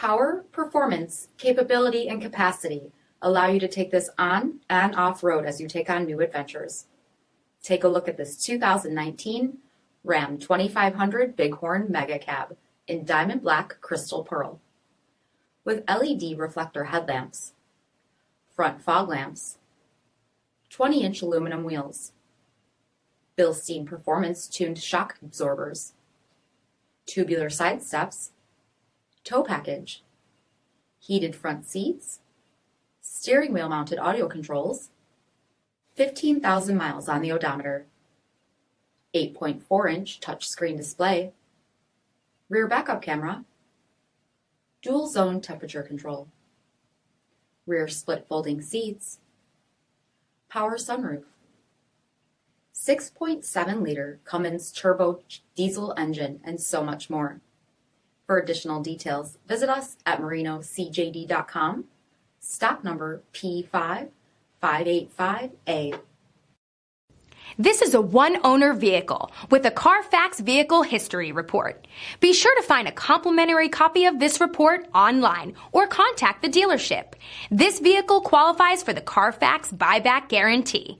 Power, performance, capability, and capacity allow you to take this on and off-road as you take on new adventures. Take a look at this 2019 Ram 2500 Bighorn Mega Cab in diamond black crystal pearl. With LED reflector headlamps, front fog lamps, 20-inch aluminum wheels, BILSTEIN performance tuned shock absorbers, tubular side steps, tow package, heated front seats, steering wheel mounted audio controls, 15,000 miles on the odometer, 8.4-inch touchscreen display, rear backup camera, dual zone temperature control, rear split folding seats, power sunroof, 6.7-liter Cummins turbo diesel engine, and so much more. For additional details, visit us at marinocjd.com, stock number P5585A. This is a one-owner vehicle with a CARFAX Vehicle History Report. Be sure to find a complimentary copy of this report online or contact the dealership. This vehicle qualifies for the CARFAX Buyback Guarantee.